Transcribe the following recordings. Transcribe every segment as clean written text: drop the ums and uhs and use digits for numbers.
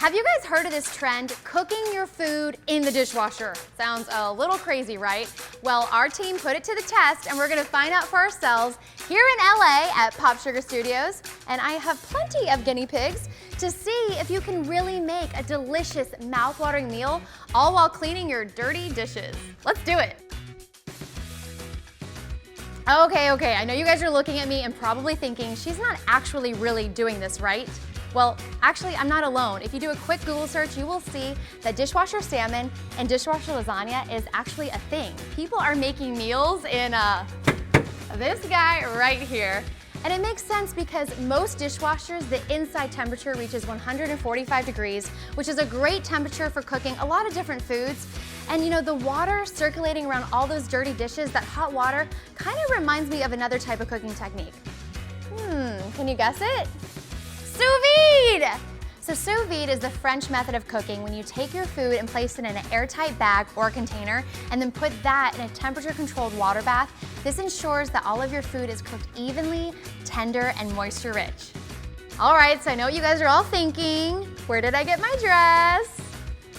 Have you guys heard of this trend, cooking your food in the dishwasher? Sounds a little crazy, right? Well, our team put it to the test and we're gonna find out for ourselves here in LA at POPSUGAR Studios. And I have plenty of guinea pigs to see if you can really make a delicious, mouth-watering meal, all while cleaning your dirty dishes. Let's do it. Okay, I know you guys are looking at me and probably thinking, she's not actually really doing this, right? Well, actually, I'm not alone. If you do a quick Google search, you will see that dishwasher salmon and dishwasher lasagna is actually a thing. People are making meals in this guy right here. And it makes sense because most dishwashers, the inside temperature reaches 145 degrees, which is a great temperature for cooking a lot of different foods. And you know, the water circulating around all those dirty dishes, that hot water, kind of reminds me of another type of cooking technique. Can you guess it? Sous vide! So sous vide is the French method of cooking when you take your food and place it in an airtight bag or container and then put that in a temperature-controlled water bath. This ensures that all of your food is cooked evenly, tender, and moisture-rich. All right, so I know what you guys are all thinking. Where did I get my dress?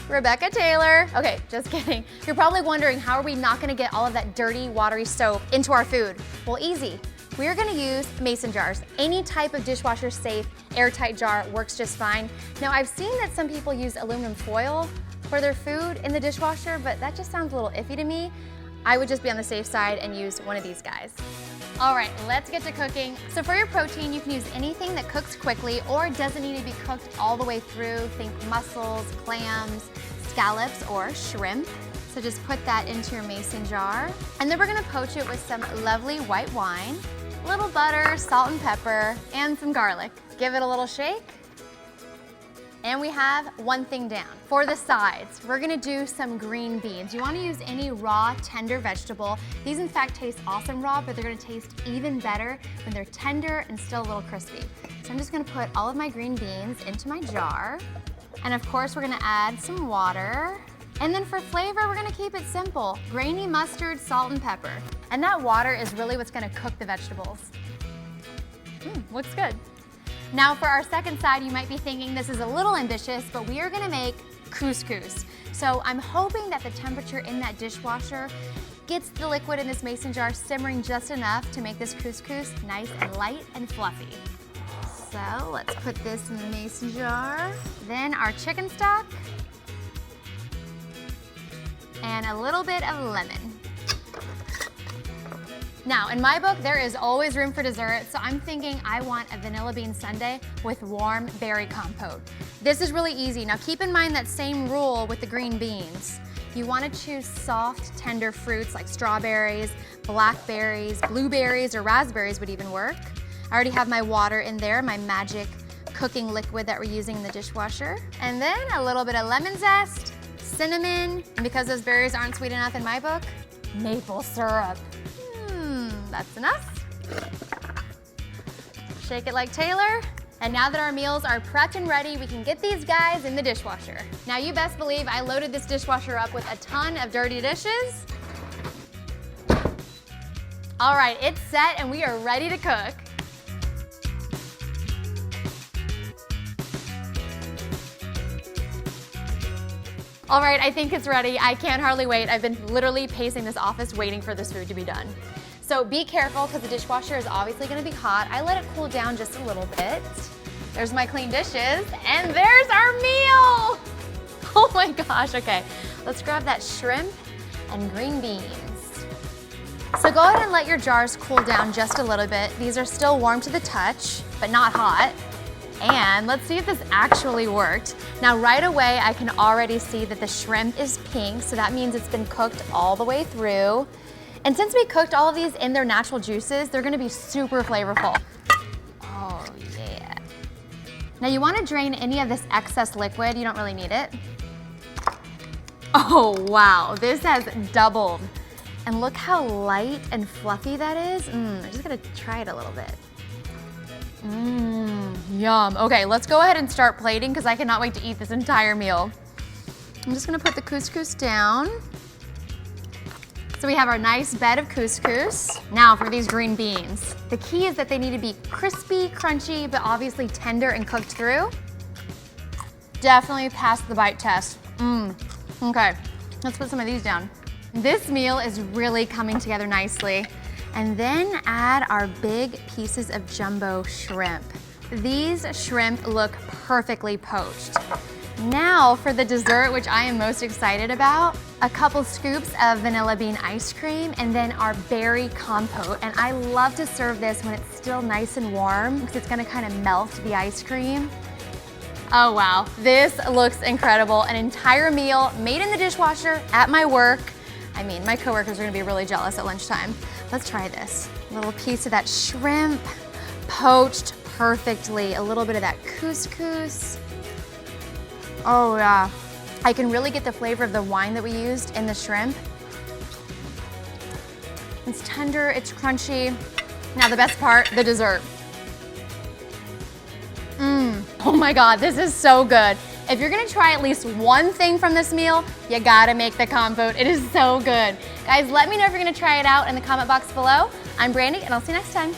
Rebecca Taylor. Okay, just kidding. You're probably wondering, how are we not gonna get all of that dirty, watery soap into our food? Well, easy. We're gonna use mason jars. Any type of dishwasher safe, airtight jar works just fine. Now, I've seen that some people use aluminum foil for their food in the dishwasher, but that just sounds a little iffy to me. I would just be on the safe side and use one of these guys. All right, let's get to cooking. So for your protein, you can use anything that cooks quickly or doesn't need to be cooked all the way through. Think mussels, clams, scallops, or shrimp. So just put that into your mason jar. And then we're gonna poach it with some lovely white wine, a little butter, salt and pepper, and some garlic. Give it a little shake. And we have one thing down. For the sides, we're gonna do some green beans. You wanna use any raw, tender vegetable. These in fact taste awesome raw, but they're gonna taste even better when they're tender and still a little crispy. So I'm just gonna put all of my green beans into my jar. And of course, we're gonna add some water. And then for flavor, we're gonna keep it simple. Grainy mustard, salt, and pepper. And that water is really what's gonna cook the vegetables. Looks good. Now for our second side, you might be thinking this is a little ambitious, but we are gonna make couscous. So I'm hoping that the temperature in that dishwasher gets the liquid in this mason jar simmering just enough to make this couscous nice and light and fluffy. So let's put this in the mason jar. Then our chicken stock. And a little bit of lemon. Now, in my book, there is always room for dessert, so I'm thinking I want a vanilla bean sundae with warm berry compote. This is really easy. Now, keep in mind that same rule with the green beans. You want to choose soft, tender fruits like strawberries, blackberries, blueberries, or raspberries would even work. I already have my water in there, my magic cooking liquid that we're using in the dishwasher. And then a little bit of lemon zest, cinnamon, and because those berries aren't sweet enough in my book, maple syrup. That's enough. Shake it like Taylor. And now that our meals are prepped and ready, we can get these guys in the dishwasher. Now you best believe I loaded this dishwasher up with a ton of dirty dishes. All right, it's set and we are ready to cook. All right, I think it's ready. I can't hardly wait. I've been literally pacing this office waiting for this food to be done. So be careful because the dishwasher is obviously gonna be hot. I let it cool down just a little bit. There's my clean dishes and there's our meal. Oh my gosh, okay. Let's grab that shrimp and green beans. So go ahead and let your jars cool down just a little bit. These are still warm to the touch, but not hot. And let's see if this actually worked. Now right away, I can already see that the shrimp is pink, so that means it's been cooked all the way through. And since we cooked all of these in their natural juices, they're gonna be super flavorful. Oh yeah. Now you wanna drain any of this excess liquid, you don't really need it. Oh wow, this has doubled. And look how light and fluffy that is. I'm just gonna try it a little bit. Yum. Okay, let's go ahead and start plating because I cannot wait to eat this entire meal. I'm just gonna put the couscous down. So we have our nice bed of couscous. Now for these green beans. The key is that they need to be crispy, crunchy, but obviously tender and cooked through. definitely passed the bite test. Okay, let's put some of these down. This meal is really coming together nicely. And then add our big pieces of jumbo shrimp. These shrimp look perfectly poached. Now for the dessert, which I am most excited about, a couple scoops of vanilla bean ice cream and then our berry compote. And I love to serve this when it's still nice and warm because it's gonna kind of melt the ice cream. Oh wow, this looks incredible. An entire meal made in the dishwasher at my work. I mean, my coworkers are gonna be really jealous at lunchtime. Let's try this. A little piece of that shrimp, poached perfectly. A little bit of that couscous. Oh yeah. I can really get the flavor of the wine that we used in the shrimp. It's tender, it's crunchy. Now the best part, the dessert. Oh my God, this is so good. If you're gonna try at least one thing from this meal, you gotta make the compote. It is so good. Guys, let me know if you're gonna try it out in the comment box below. I'm Brandi, and I'll see you next time.